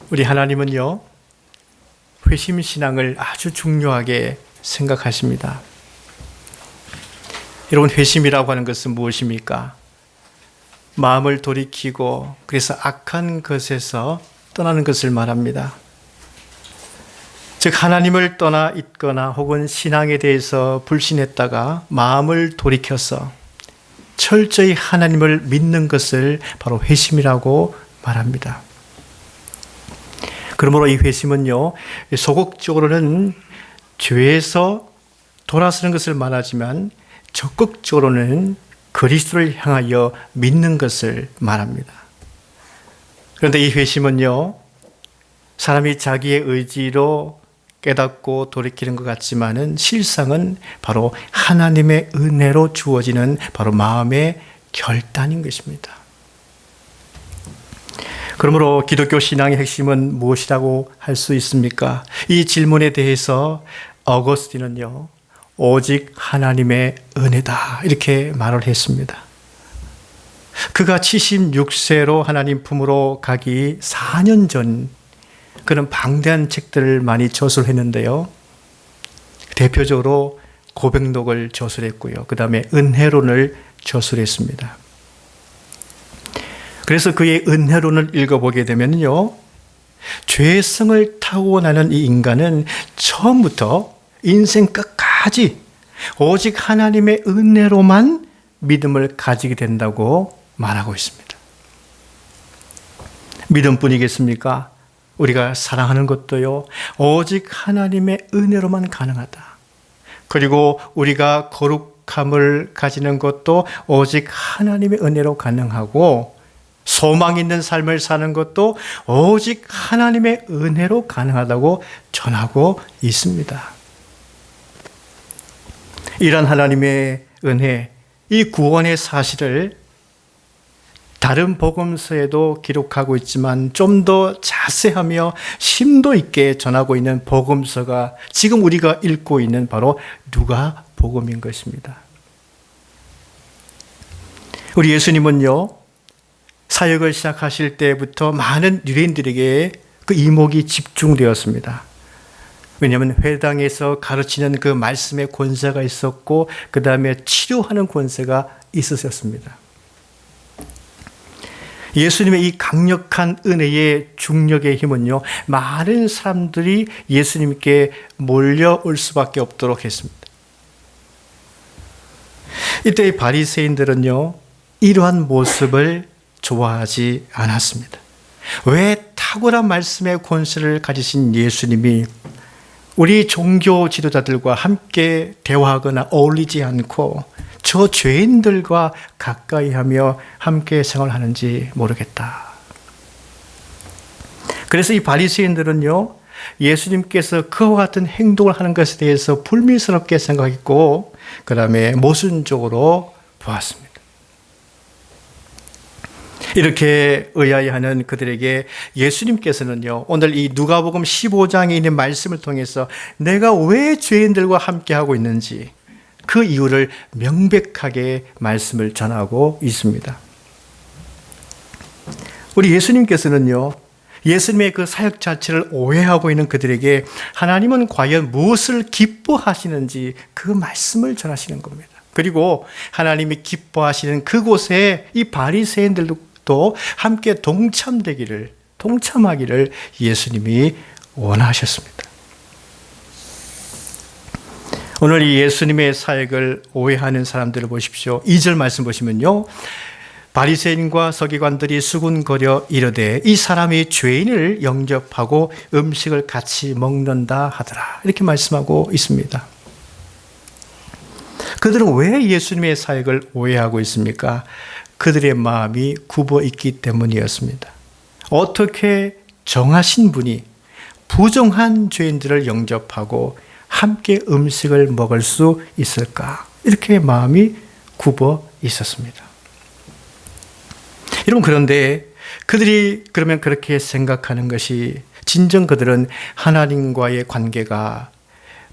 우리 하나님은요, 회심신앙을 아주 중요하게 생각하십니다. 여러분, 회심이라고 하는 것은 무엇입니까? 마음을 돌이키고 그래서 악한 것에서 떠나는 것을 말합니다. 즉, 하나님을 떠나 있거나 혹은 신앙에 대해서 불신했다가 마음을 돌이켜서 철저히 하나님을 믿는 것을 바로 회심이라고 말합니다. 그러므로 이 회심은요, 소극적으로는 죄에서 돌아서는 것을 말하지만 적극적으로는 그리스도를 향하여 믿는 것을 말합니다. 그런데 이 회심은요, 사람이 자기의 의지로 깨닫고 돌이키는 것 같지만은 실상은 바로 하나님의 은혜로 주어지는 바로 마음의 결단인 것입니다. 그러므로 기독교 신앙의 핵심은 무엇이라고 할 수 있습니까? 이 질문에 대해서 어거스틴은요, 오직 하나님의 은혜다, 이렇게 말을 했습니다. 그가 76세로 하나님 품으로 가기 4년 전 그는 방대한 책들을 많이 저술했는데요. 대표적으로 고백록을 저술했고요. 그 다음에 은혜론을 저술했습니다. 그래서 그의 은혜론을 읽어보게 되면요, 죄성을 타고나는 이 인간은 처음부터 인생 끝까지 오직 하나님의 은혜로만 믿음을 가지게 된다고 말하고 있습니다. 믿음뿐이겠습니까? 우리가 사랑하는 것도요, 오직 하나님의 은혜로만 가능하다. 그리고 우리가 거룩함을 가지는 것도 오직 하나님의 은혜로 가능하고, 소망 있는 삶을 사는 것도 오직 하나님의 은혜로 가능하다고 전하고 있습니다. 이런 하나님의 은혜, 이 구원의 사실을 다른 복음서에도 기록하고 있지만 좀 더 자세하며 심도 있게 전하고 있는 복음서가 지금 우리가 읽고 있는 바로 누가복음인 것입니다. 우리 예수님은요, 사역을 시작하실 때부터 많은 유대인들에게 그 이목이 집중되었습니다. 왜냐하면 회당에서 가르치는 그 말씀의 권세가 있었고, 그 다음에 치료하는 권세가 있었습니다. 예수님의 이 강력한 은혜의 중력의 힘은요, 많은 사람들이 예수님께 몰려올 수밖에 없도록 했습니다. 이때 바리새인들은요, 이러한 모습을 좋아하지 않았습니다. 왜 탁월한 말씀의 권세를 가지신 예수님이 우리 종교 지도자들과 함께 대화하거나 어울리지 않고 저 죄인들과 가까이 하며 함께 생활하는지 모르겠다. 그래서 이 바리새인들은요, 예수님께서 그와 같은 행동을 하는 것에 대해서 불미스럽게 생각했고, 그 다음에 모순적으로 보았습니다. 이렇게 의아해하는 그들에게 예수님께서는요, 오늘 이 누가복음 15장에 있는 말씀을 통해서 내가 왜 죄인들과 함께하고 있는지 그 이유를 명백하게 말씀을 전하고 있습니다. 우리 예수님께서는요, 예수님의 그 사역 자체를 오해하고 있는 그들에게 하나님은 과연 무엇을 기뻐하시는지 그 말씀을 전하시는 겁니다. 그리고 하나님이 기뻐하시는 그곳에 이 바리새인들도 함께 동참하기를 예수님이 원하셨습니다. 오늘 이 예수님의 사역을 오해하는 사람들을 보십시오. 2절 말씀 보시면요, 바리새인과 서기관들이 수군거려 이르되 이 사람이 죄인을 영접하고 음식을 같이 먹는다 하더라, 이렇게 말씀하고 있습니다. 그들은 왜 예수님의 사역을 오해하고 있습니까? 그들의 마음이 굽어 있기 때문이었습니다. 어떻게 정하신 분이 부정한 죄인들을 영접하고 함께 음식을 먹을 수 있을까? 이렇게 마음이 굽어 있었습니다. 여러분, 그런데 그들이 그러면 그렇게 생각하는 것이 진정 그들은 하나님과의 관계가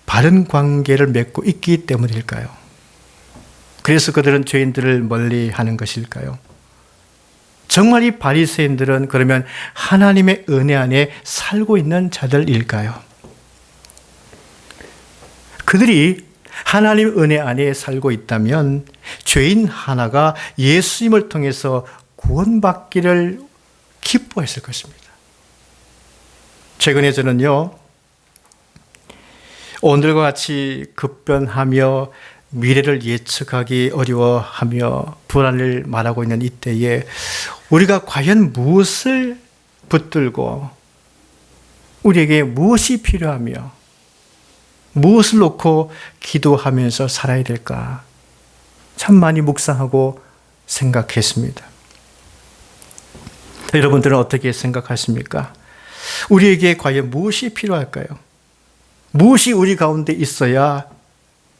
바른 관계를 맺고 있기 때문일까요? 그래서 그들은 죄인들을 멀리하는 것일까요? 정말 이 바리새인들은 그러면 하나님의 은혜 안에 살고 있는 자들일까요? 그들이 하나님 은혜 안에 살고 있다면 죄인 하나가 예수님을 통해서 구원받기를 기뻐했을 것입니다. 최근에 저는요, 오늘과 같이 급변하며 미래를 예측하기 어려워하며 불안을 말하고 있는 이때에 우리가 과연 무엇을 붙들고 우리에게 무엇이 필요하며 무엇을 놓고 기도하면서 살아야 될까 참 많이 묵상하고 생각했습니다. 여러분들은 어떻게 생각하십니까? 우리에게 과연 무엇이 필요할까요? 무엇이 우리 가운데 있어야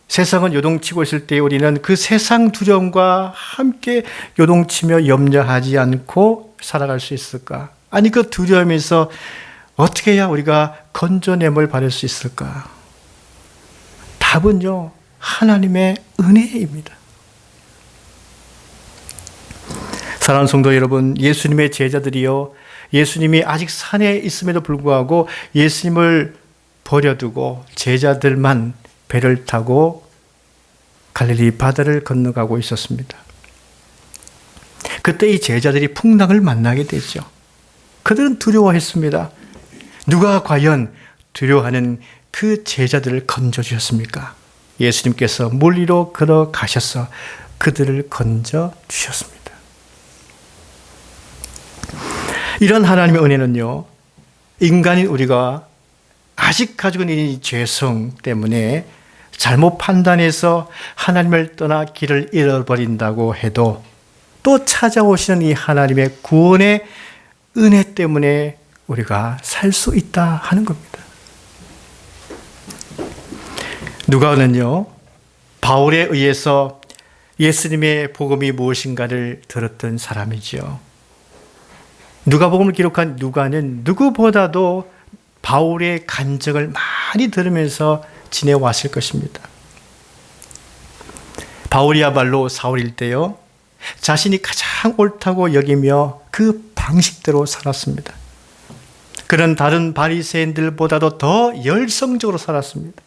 세상은 요동치고 있을 때 우리는 그 세상 두려움과 함께 요동치며 염려하지 않고 살아갈 수 있을까? 아니 그 두려움에서 어떻게 해야 우리가 건져냄을 받을 수 있을까? 답은요, 하나님의 은혜입니다. 사랑하는 성도 여러분, 예수님의 제자들이요, 예수님이 아직 산에 있음에도 불구하고 예수님을 버려두고 제자들만 배를 타고 갈릴리 바다를 건너가고 있었습니다. 그때 이 제자들이 풍랑을 만나게 되죠. 그들은 두려워했습니다. 누가 과연 두려워하는 그 제자들을 건져주셨습니까? 예수님께서 물 위로 걸어가셔서 그들을 건져주셨습니다. 이런 하나님의 은혜는요, 인간인 우리가 아직 가지고 있는 이 죄성 때문에 잘못 판단해서 하나님을 떠나 길을 잃어버린다고 해도 또 찾아오시는 이 하나님의 구원의 은혜 때문에 우리가 살 수 있다 하는 겁니다. 누가는요, 바울에 의해서 예수님의 복음이 무엇인가를 들었던 사람이지요. 누가복음을 기록한 누가는 누구보다도 바울의 간증을 많이 들으면서 지내왔을 것입니다. 바울이야말로 사울일 때요, 자신이 가장 옳다고 여기며 그 방식대로 살았습니다. 그는 다른 바리새인들보다도 더 열성적으로 살았습니다.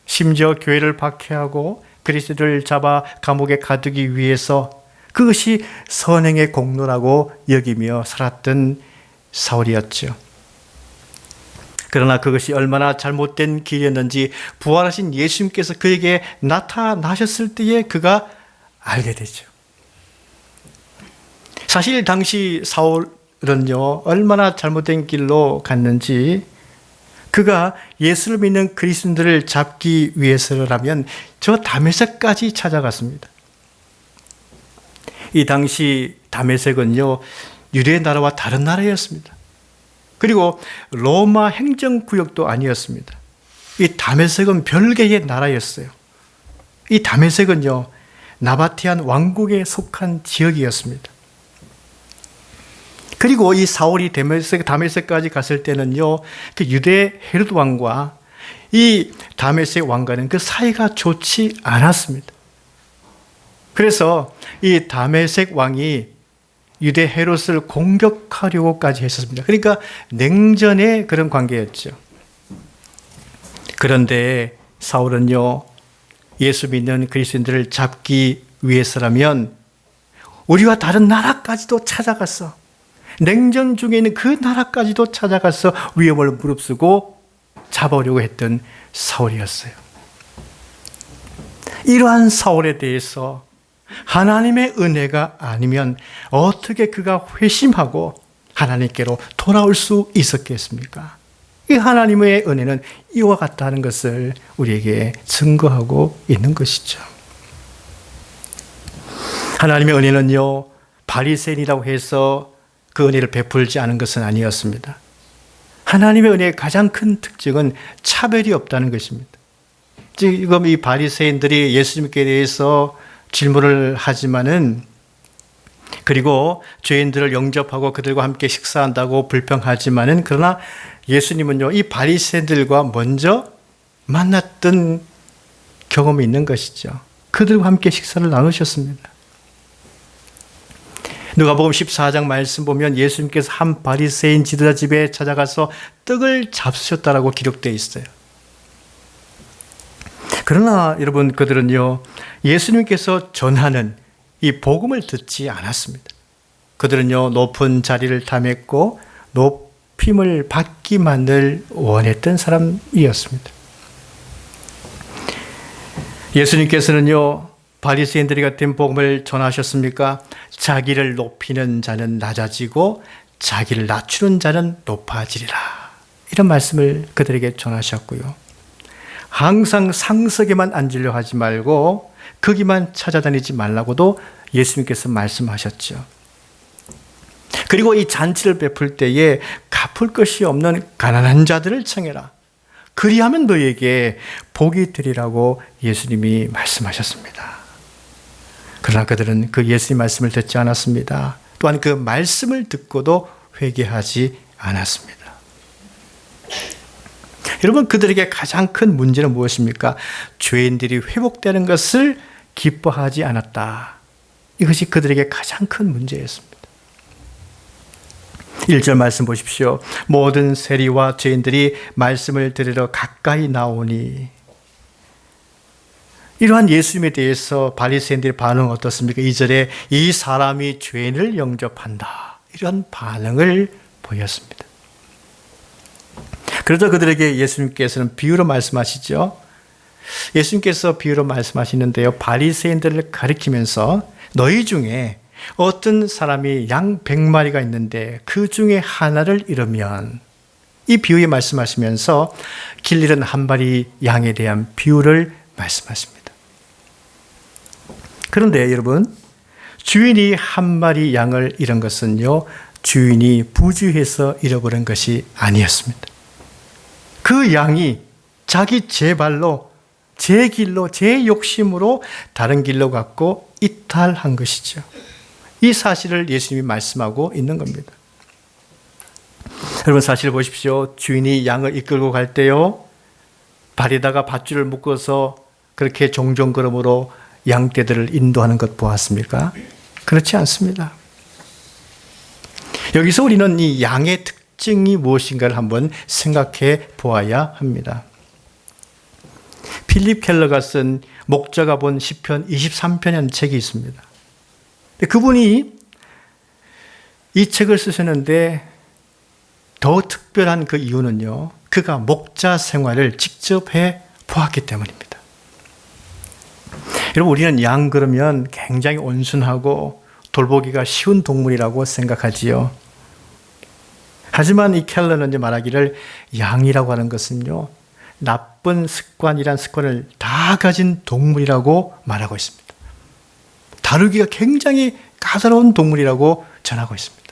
심지어 교회를 박해하고 그리스도를 잡아 감옥에 가두기 위해서 그것이 선행의 공로라고 여기며 살았던 사울이었죠. 그러나 그것이 얼마나 잘못된 길이었는지 부활하신 예수님께서 그에게 나타나셨을 때에 그가 알게 되죠. 사실 당시 사울은요, 얼마나 잘못된 길로 갔는지, 그가 예수를 믿는 그리스도인들을 잡기 위해서라면 저 다메섹까지 찾아갔습니다. 이 당시 다메섹은요, 유대 나라와 다른 나라였습니다. 그리고 로마 행정구역도 아니었습니다. 이 다메섹은 별개의 나라였어요. 이 다메섹은요, 나바티안 왕국에 속한 지역이었습니다. 그리고 이 사울이 다메섹까지 갔을 때는요, 그 유대 헤롯 왕과 이 다메섹 왕과는 그 사이가 좋지 않았습니다. 그래서 이 다메섹 왕이 유대 헤롯을 공격하려고까지 했었습니다. 그러니까 냉전의 그런 관계였죠. 그런데 사울은요, 예수 믿는 그리스도인들을 잡기 위해서라면 우리와 다른 나라까지도 찾아갔어. 냉전 중에 있는 그 나라까지도 찾아가서 위험을 무릅쓰고 잡아오려고 했던 사울이었어요. 이러한 사울에 대해서 하나님의 은혜가 아니면 어떻게 그가 회심하고 하나님께로 돌아올 수 있었겠습니까? 이 하나님의 은혜는 이와 같다는 것을 우리에게 증거하고 있는 것이죠. 하나님의 은혜는요, 바리새인이라고 해서 그 은혜를 베풀지 않은 것은 아니었습니다. 하나님의 은혜의 가장 큰 특징은 차별이 없다는 것입니다. 지금 이 바리새인들이 예수님께 대해서 질문을 하지만은, 그리고 죄인들을 영접하고 그들과 함께 식사한다고 불평하지만은, 그러나 예수님은요, 이 바리새인들과 먼저 만났던 경험이 있는 것이죠. 그들과 함께 식사를 나누셨습니다. 누가복음 14장 말씀 보면 예수님께서 한 바리새인 지도자 집에 찾아가서 떡을 잡수셨다라고 기록되어 있어요. 그러나 여러분, 그들은요, 예수님께서 전하는 이 복음을 듣지 않았습니다. 그들은요, 높은 자리를 탐했고 높임을 받기만을 원했던 사람이었습니다. 예수님께서는요, 바리새인들이 같은 복음을 전하셨습니까? 자기를 높이는 자는 낮아지고 자기를 낮추는 자는 높아지리라. 이런 말씀을 그들에게 전하셨고요. 항상 상석에만 앉으려 하지 말고 거기만 찾아다니지 말라고도 예수님께서 말씀하셨죠. 그리고 이 잔치를 베풀 때에 갚을 것이 없는 가난한 자들을 청해라. 그리하면 너에게 복이 되리라고 예수님이 말씀하셨습니다. 그러나 그들은 그 예수님 말씀을 듣지 않았습니다. 또한 그 말씀을 듣고도 회개하지 않았습니다. 여러분, 그들에게 가장 큰 문제는 무엇입니까? 죄인들이 회복되는 것을 기뻐하지 않았다. 이것이 그들에게 가장 큰 문제였습니다. 1절 말씀 보십시오. 모든 세리와 죄인들이 말씀을 들으러 가까이 나오니. 이러한 예수님에 대해서 바리새인들의 반응은 어떻습니까? 2절에 이 사람이 죄인을 영접한다. 이런 반응을 보였습니다. 그러자 그들에게 예수님께서는 비유로 말씀하시죠. 예수님께서 비유로 말씀하시는데요, 바리새인들을 가리키면서 너희 중에 어떤 사람이 양 100마리가 있는데 그 중에 하나를 잃으면, 이 비유에 말씀하시면서 길 잃은 한 마리 양에 대한 비유를 말씀하십니다. 그런데 여러분, 주인이 한 마리 양을 잃은 것은요, 주인이 부주의해서 잃어버린 것이 아니었습니다. 그 양이 자기 제 발로, 제 길로, 제 욕심으로 다른 길로 갔고 이탈한 것이죠. 이 사실을 예수님이 말씀하고 있는 겁니다. 여러분, 사실 보십시오. 주인이 양을 이끌고 갈 때요, 발에다가 밧줄을 묶어서 그렇게 종종 걸음으로 양떼들을 인도하는 것 보았습니까? 그렇지 않습니다. 여기서 우리는 이 양의 특징이 무엇인가를 한번 생각해 보아야 합니다. 필립 켈러가 쓴 목자가 본 시편 23편이라는 책이 있습니다. 그분이 이 책을 쓰셨는데 더 특별한 그 이유는요, 그가 목자 생활을 직접 해 보았기 때문입니다. 여러분, 우리는 양 그러면 굉장히 온순하고 돌보기가 쉬운 동물이라고 생각하지요. 하지만 이 켈러는 이제 말하기를 양이라고 하는 것은요, 나쁜 습관이란 습관을 다 가진 동물이라고 말하고 있습니다. 다루기가 굉장히 까다로운 동물이라고 전하고 있습니다.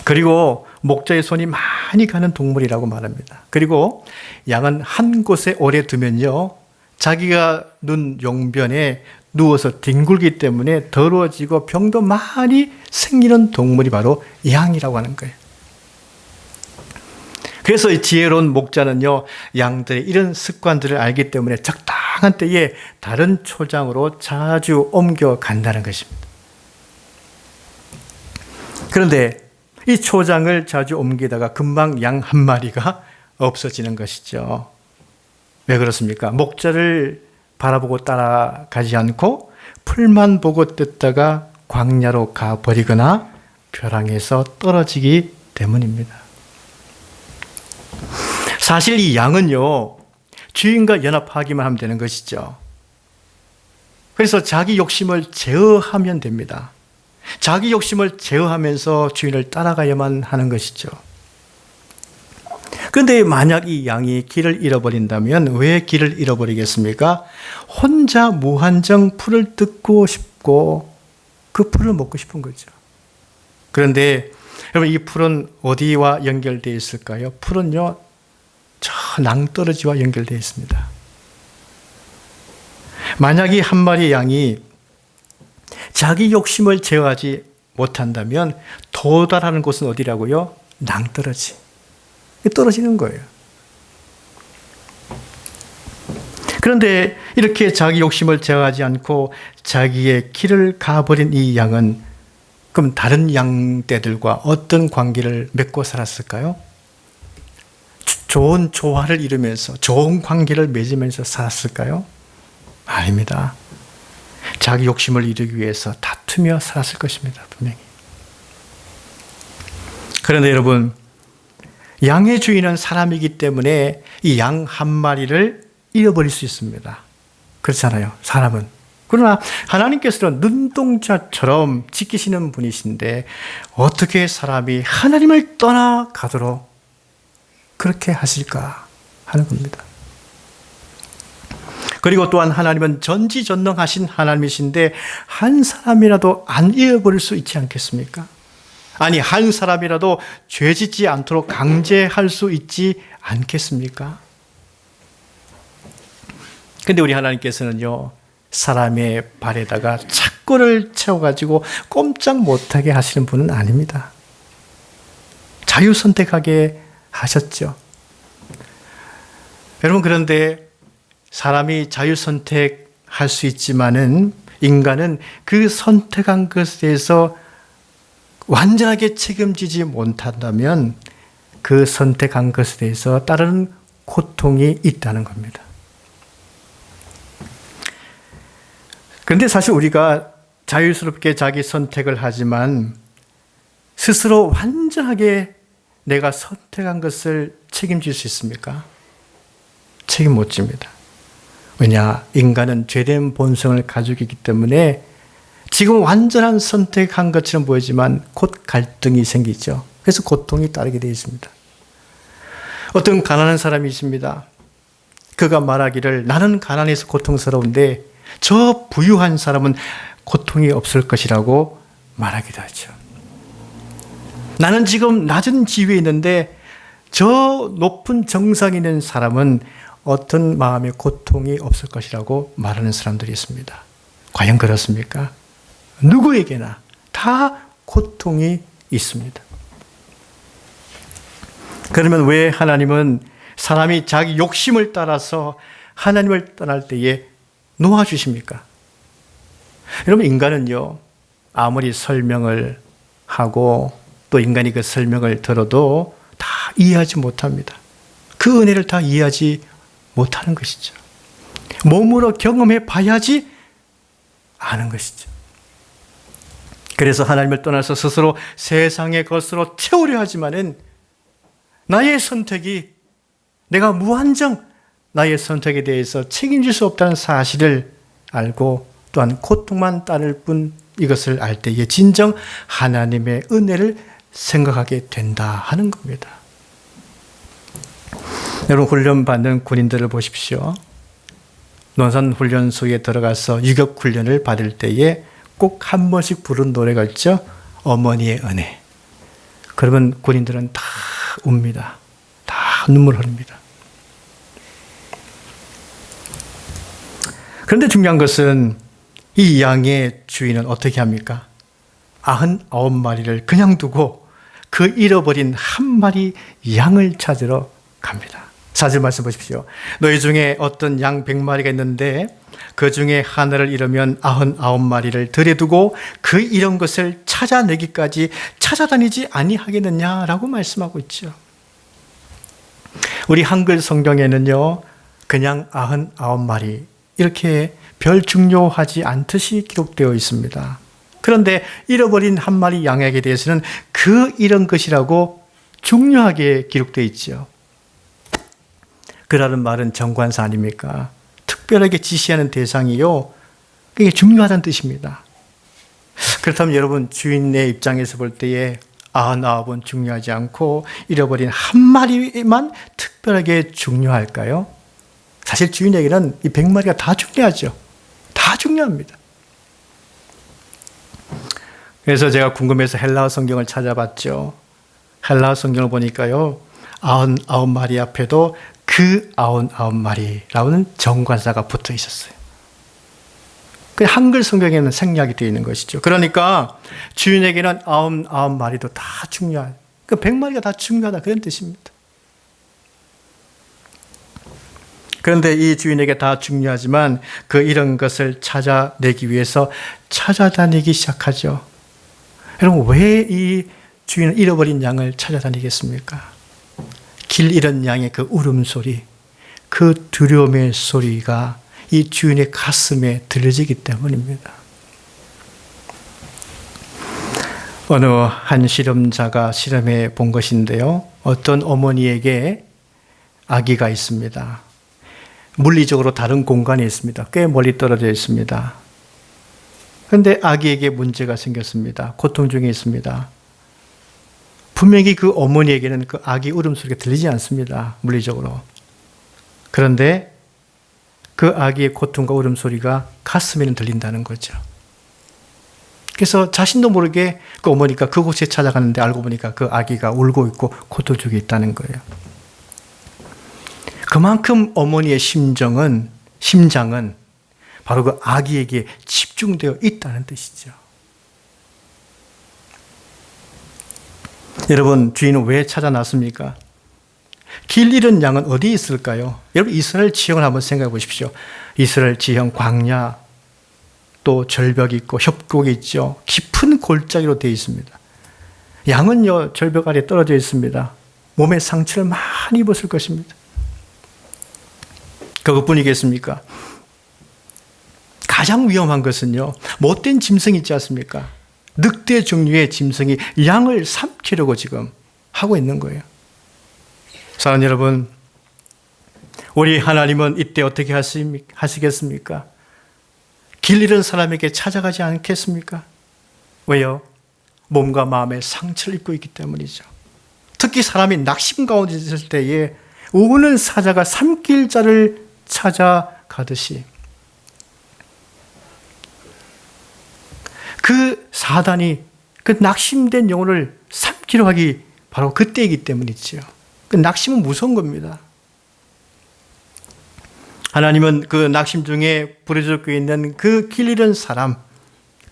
그리고 목자의 손이 많이 가는 동물이라고 말합니다. 그리고 양은 한 곳에 오래 두면요, 자기가 눈 용변에 누워서 뒹굴기 때문에 더러워지고 병도 많이 생기는 동물이 바로 양이라고 하는 거예요. 그래서 이 지혜로운 목자는요, 양들의 이런 습관들을 알기 때문에 적당한 때에 다른 초장으로 자주 옮겨 간다는 것입니다. 그런데 이 초장을 자주 옮기다가 금방 양 한 마리가 없어지는 것이죠. 왜 그렇습니까? 목자를 바라보고 따라가지 않고 풀만 보고 뜯다가 광야로 가버리거나 벼랑에서 떨어지기 때문입니다. 사실 이 양은요, 주인과 연합하기만 하면 되는 것이죠. 그래서 자기 욕심을 제어하면 됩니다. 자기 욕심을 제어하면서 주인을 따라가야만 하는 것이죠. 그런데 만약 이 양이 길을 잃어버린다면 왜 길을 잃어버리겠습니까? 혼자 무한정 풀을 뜯고 싶고 그 풀을 먹고 싶은 거죠. 그런데 여러분, 이 풀은 어디와 연결되어 있을까요? 풀은요, 저 낭떠러지와 연결되어 있습니다. 만약 이 한 마리 양이 자기 욕심을 제어하지 못한다면 도달하는 곳은 어디라고요? 낭떠러지. 떨어지는 거예요. 그런데 이렇게 자기 욕심을 제어하지 않고 자기의 길을 가버린 이 양은 그럼 다른 양떼들과 어떤 관계를 맺고 살았을까요? 좋은 조화를 이루면서 좋은 관계를 맺으면서 살았을까요? 아닙니다. 자기 욕심을 이루기 위해서 다투며 살았을 것입니다. 분명히. 그런데 여러분, 양의 주인은 사람이기 때문에 이 양 한 마리를 잃어버릴 수 있습니다. 그렇잖아요. 사람은. 그러나 하나님께서는 눈동자처럼 지키시는 분이신데 어떻게 사람이 하나님을 떠나가도록 그렇게 하실까 하는 겁니다. 그리고 또한 하나님은 전지전능하신 하나님이신데 한 사람이라도 안 잃어버릴 수 있지 않겠습니까? 아니, 한 사람이라도 죄 짓지 않도록 강제할 수 있지 않겠습니까? 근데 우리 하나님께서는요, 사람의 발에다가 착고를 채워가지고 꼼짝 못하게 하시는 분은 아닙니다. 자유선택하게 하셨죠. 여러분, 그런데 사람이 자유선택할 수 있지만은 인간은 그 선택한 것에 대해서 완전하게 책임지지 못한다면 그 선택한 것에 대해서 따르는 고통이 있다는 겁니다. 그런데 사실 우리가 자유스럽게 자기 선택을 하지만 스스로 완전하게 내가 선택한 것을 책임질 수 있습니까? 책임 못 집니다. 왜냐? 인간은 죄된 본성을 가지고 있기 때문에 지금 완전한 선택한 것처럼 보이지만 곧 갈등이 생기죠. 그래서 고통이 따르게 되어 있습니다. 어떤 가난한 사람이 있습니다. 그가 말하기를 나는 가난해서 고통스러운데 저 부유한 사람은 고통이 없을 것이라고 말하기도 하죠. 나는 지금 낮은 지위에 있는데 저 높은 정상에 있는 사람은 어떤 마음의 고통이 없을 것이라고 말하는 사람들이 있습니다. 과연 그렇습니까? 누구에게나 다 고통이 있습니다. 그러면 왜 하나님은 사람이 자기 욕심을 따라서 하나님을 떠날 때에 놓아주십니까? 여러분, 인간은요, 아무리 설명을 하고 또 인간이 그 설명을 들어도 다 이해하지 못합니다. 그 은혜를 다 이해하지 못하는 것이죠. 몸으로 경험해 봐야지 아는 것이죠. 그래서 하나님을 떠나서 스스로 세상의 것으로 채우려 하지만은 나의 선택이, 내가 무한정 나의 선택에 대해서 책임질 수 없다는 사실을 알고 또한 고통만 따를 뿐 이것을 알 때에 진정 하나님의 은혜를 생각하게 된다 하는 겁니다. 여러분, 훈련받는 군인들을 보십시오. 논산훈련소에 들어가서 유격훈련을 받을 때에 꼭 한 번씩 부른 노래가 있죠. 어머니의 은혜. 그러면 군인들은 다 웁니다. 다 눈물 흘립니다. 그런데 중요한 것은 이 양의 주인은 어떻게 합니까? 99마리를 그냥 두고 그 잃어버린 한 마리 양을 찾으러 갑니다. 4절 말씀 보십시오. 너희 중에 어떤 양 100마리가 있는데 그 중에 하나를 잃으면 99마리를 들여두고 그 잃은 것을 찾아내기까지 찾아다니지 아니하겠느냐라고 말씀하고 있죠. 우리 한글 성경에는요, 그냥 99마리 이렇게 별 중요하지 않듯이 기록되어 있습니다. 그런데 잃어버린 한 마리 양에게 대해서는 그 잃은 것이라고 중요하게 기록되어 있죠. 그라는 말은 정관사 아닙니까? 특별하게 지시하는 대상이요, 그게 중요하다는 뜻입니다. 그렇다면 여러분, 주인의 입장에서 볼 때에 99은 중요하지 않고 잃어버린 한 마리만 특별하게 중요할까요? 사실 주인에게는 이 100마리가 다 중요하죠. 다 중요합니다. 그래서 제가 궁금해서 헬라어 성경을 찾아봤죠. 헬라어 성경을 보니까요, 99마리 앞에도 그 99마리라는 정관사가 붙어 있었어요. 그 한글 성경에는 생략이 되어 있는 것이죠. 그러니까 주인에게는 99마리도 다 중요한, 그 100마리가 다 중요하다 그런 뜻입니다. 그런데 이 주인에게 다 중요하지만 그 잃은 것을 찾아내기 위해서 찾아다니기 시작하죠. 여러분, 왜 이 주인은 잃어버린 양을 찾아다니겠습니까? 길 잃은 양의 그 울음소리, 그 두려움의 소리가 이 주인의 가슴에 들려지기 때문입니다. 어느 한 실험자가 실험해 본 것인데요. 어떤 어머니에게 아기가 있습니다. 물리적으로 다른 공간에 있습니다. 꽤 멀리 떨어져 있습니다. 그런데 아기에게 문제가 생겼습니다. 고통 중에 있습니다. 분명히 그 어머니에게는 그 아기 울음소리가 들리지 않습니다. 물리적으로. 그런데 그 아기의 고통과 울음소리가 가슴에는 들린다는 거죠. 그래서 자신도 모르게 그 어머니가 그곳에 찾아가는데 알고 보니까 그 아기가 울고 있고 고통 중에 있다는 거예요. 그만큼 어머니의 심장은 바로 그 아기에게 집중되어 있다는 뜻이죠. 여러분, 주인은 왜 찾아 나섭니까? 길 잃은 양은 어디에 있을까요? 여러분, 이스라엘 지형을 한번 생각해 보십시오. 이스라엘 지형, 광야, 또 절벽이 있고 협곡이 있죠. 깊은 골짜기로 되어 있습니다. 양은요, 절벽 아래 떨어져 있습니다. 몸에 상처를 많이 입었을 것입니다. 그것뿐이겠습니까? 가장 위험한 것은요, 못된 짐승이 있지 않습니까? 늑대 종류의 짐승이 양을 삼키려고 지금 하고 있는 거예요. 사랑하는 여러분, 우리 하나님은 이때 어떻게 하시겠습니까? 길 잃은 사람에게 찾아가지 않겠습니까? 왜요? 몸과 마음에 상처를 입고 있기 때문이죠. 특히 사람이 낙심 가운데 있을 때에 우는 사자가 삼킬 자를 찾아가듯이 그 사단이 그 낙심된 영혼을 삼키려 하기 바로 그때이기 때문이죠. 그 낙심은 무서운 겁니다. 하나님은 그 낙심 중에 부르짖고 있는 그 길 잃은 사람,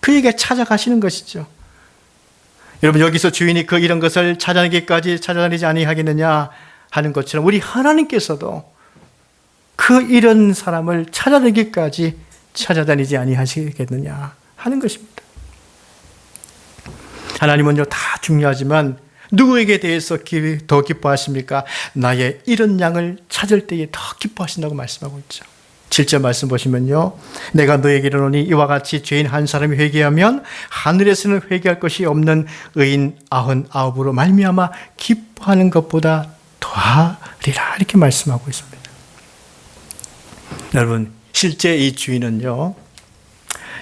그에게 찾아가시는 것이죠. 여러분, 여기서 주인이 그 잃은 것을 찾아내기까지 찾아다니지 아니하겠느냐 하는 것처럼 우리 하나님께서도 그 잃은 사람을 찾아내기까지 찾아다니지 아니하시겠느냐 하는 것입니다. 하나님은요, 다 중요하지만 누구에게 대해서 더 기뻐하십니까? 나의 잃은 양을 찾을 때에 더 기뻐하신다고 말씀하고 있죠. 7절 말씀 보시면요, 내가 너에게 이르노니 이와 같이 죄인 한 사람이 회개하면 하늘에서는 회개할 것이 없는 의인 99으로 말미암아 기뻐하는 것보다 더하리라, 이렇게 말씀하고 있습니다. 여러분, 실제 이 주인은요,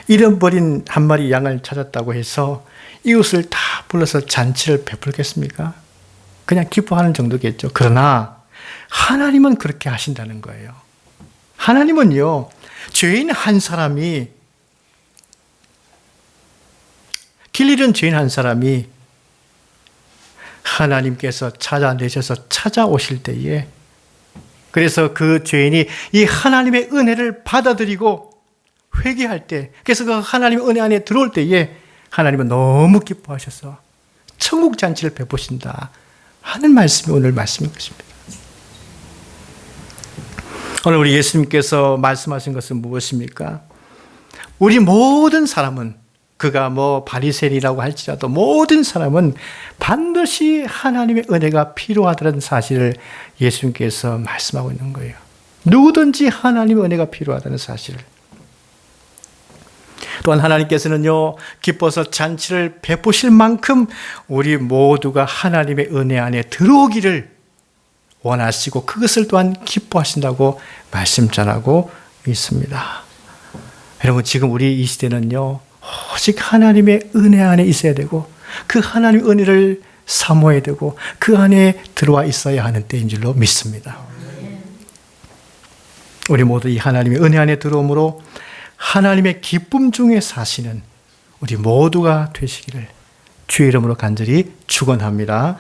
잃어버린 한 마리 양을 찾았다고 해서 이웃을 다 불러서 잔치를 베풀겠습니까? 그냥 기뻐하는 정도겠죠. 그러나 하나님은 그렇게 하신다는 거예요. 하나님은요, 죄인 한 사람이, 길 잃은 죄인 한 사람이 하나님께서 찾아내셔서 찾아오실 때에, 그래서 그 죄인이 이 하나님의 은혜를 받아들이고 회개할 때, 그래서 그 하나님의 은혜 안에 들어올 때에 하나님은 너무 기뻐하셔서 천국 잔치를 베푸신다 하는 말씀이 오늘 말씀인 것입니다. 오늘 우리 예수님께서 말씀하신 것은 무엇입니까? 우리 모든 사람은, 그가 바리새인이라고 할지라도 모든 사람은 반드시 하나님의 은혜가 필요하다는 사실을 예수님께서 말씀하고 있는 거예요. 누구든지 하나님의 은혜가 필요하다는 사실을. 또한 하나님께서는요, 기뻐서 잔치를 베푸실 만큼 우리 모두가 하나님의 은혜 안에 들어오기를 원하시고 그것을 또한 기뻐하신다고 말씀 전하고 있습니다. 여러분, 지금 우리 이 시대는요, 오직 하나님의 은혜 안에 있어야 되고 그 하나님의 은혜를 사모해야 되고 그 안에 들어와 있어야 하는 때인 줄로 믿습니다. 우리 모두 이 하나님의 은혜 안에 들어옴으로 하나님의 기쁨 중에 사시는 우리 모두가 되시기를 주의 이름으로 간절히 축원합니다.